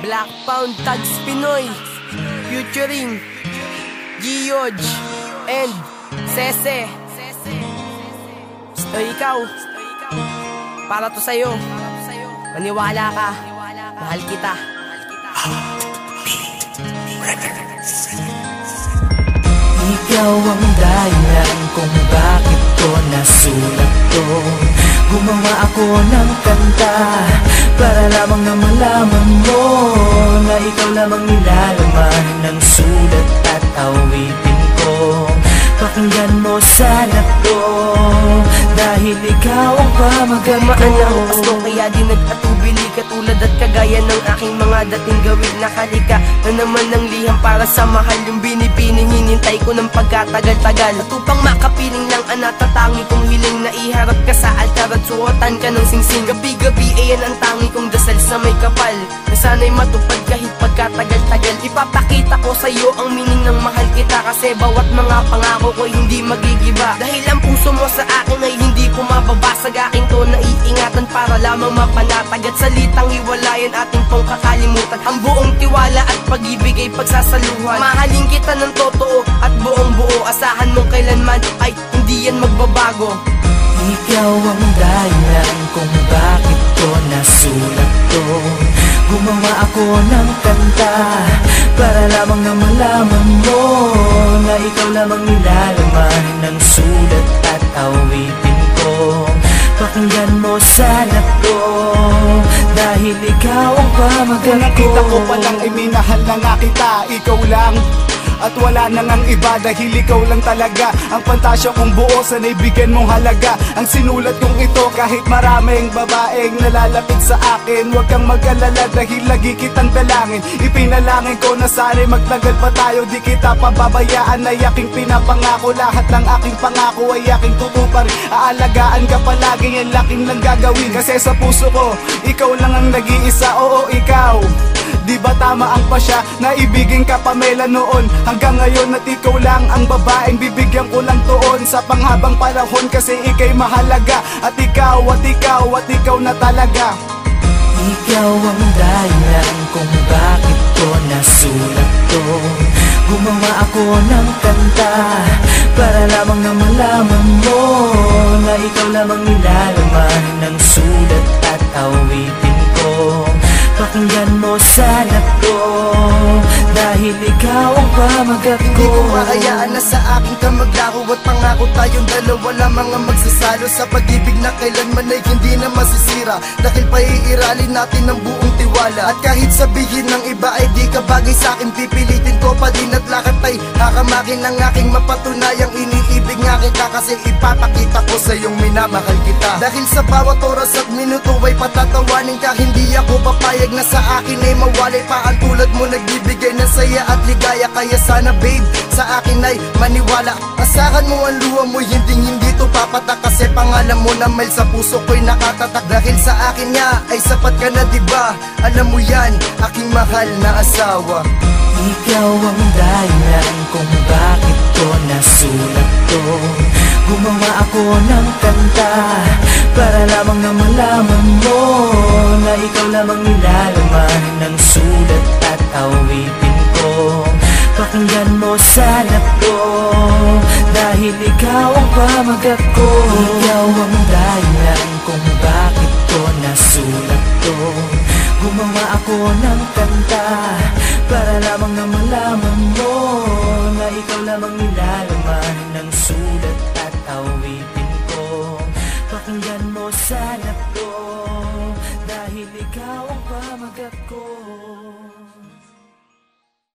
Black Pound Tags Pinoy featuring Gioj and Sese. So ikaw, para to sa'yo, maniwala ka, mahal kita. Ikaw ang dahilan kung bakit ko nasulat to. Gumawa ako ng kanta para lamang na malaman mo na ikaw lamang nilalaman ng sulat at awitin ko. Pakinggan mo sana to, dahil ikaw ang pamagat ko. Gumaan ang pasto kaya di nag-atubili, katulad at kagaya ng aking mga dating gawin. Nakalika na naman ng liham para sa mahal yung binipining. Hinintay ko ng pagkatagal-tagal at upang makapiling lang ang natatangi kong hiling. Na iharap ka sa altar at suotan ka ng singsing. Gabi-gabi ayan ang tangi kong dasal sa may kapal, na sana'y matupad kahit pagkatagal-tagal. Ipapakita ko sa'yo ang meaning ng mahal kita, kasi bawat mga pangako ko'y hindi magigiba. Dahil ang puso mo sa akin ay hindi ko mababasag. Aking to naiingatan para lamang mapanatag, at salitang hiwalayan ating pong kakalimutan. Ang buong tiwala at pag-ibig ay pagsasaluhan. Mahalin kita ng totoo at buong buo, asahan mong kailanman ay hindi yan magbabago. Ikaw ang dahilan kung bakit ko nasulat to. Gumawa ako ng kanta para lamang na malaman mo na ikaw lamang nilalaman ng sulat at awitin ko. Pakinggan mo sana to, dahil ikaw ang pamagat ko. Nakita ko palang iminahal na nga kita, ikaw lang at wala nang ang iba, dahil ikaw lang talaga ang pantasya kong buo, sana'y bigyan mong halaga. Ang sinulat kong ito kahit maraming babaeng nalalapit sa akin. Huwag kang mag-alala dahil lagi kitang dalangin. Ipinalangin ko na sana'y magtagal pa tayo, di kita pababayaan. Ay aking pinapangako, lahat ng aking pangako ay aking tutuparin. Aalagaan ka palagi, yan laking lang gagawin, kasi sa puso ko ikaw lang ang nag-iisa. Oo, ikaw. Di ba tama ang pasya na ibigin ka Pamela noon? Hanggang ngayon at ikaw lang ang babaeng bibigyan ko lang tuon sa panghabang panahon, kasi ika'y mahalaga. At ikaw, at ikaw, at ikaw na talaga. Ikaw ang dahilan kung bakit ko nasulat to. Gumawa ako ng kanta para lamang na malaman mo na ikaw lamang nilalaman ng sulat at awitin ko. Pakinggan mo sana to, dahil ikaw ang pamagat ko. Hindi ko makayaan na sa aking kamaglaro at pangako tayong dalawa lamang ang magsasalo sa pag-ibig na kailanman ay hindi na masisira, dahil paiiralin natin ang buong tiwala. At kahit sabihin ng iba ay di ka bagay sa akin, pipilitin ko pa din at lahat ay hakamakin ng aking mapatunayang iniibig nga kita, kasi ipapakita ko sa iyong minamahal kita. Dahil sa bawat oras at minuto ay patatawanin ka, hindi ako papayag na sa akin ay mawalay pa. Ang tulad mo nagbibigay ng saya at ligaya, kaya sana babe sa akin ay maniwala. Asahan mo ang luha mo, hindi to papatak, kasi pangalan mo na mail sa puso ko'y nakatatak. Dahil sa akin nga ay sapat ka na, diba? Alam mo yan, aking mahal na asawa. Ikaw ang dahilan kung bakit ko nasulat to. Gumawa ako ng kanta para lamang na malaman mo na ikaw lamang nilalaman ng sulat at awitin ko. Pakinggan mo sana to, dahil ikaw ang pamagat ko. Ikaw ang dahilan kung bakit ko nasulat to. Gumawa ako ng kanta para lamang na malaman mo na ikaw lamang nilalaman ng sulat at awitin ko. Pakinggan mo sana to, dahil ikaw ang pamagat ko.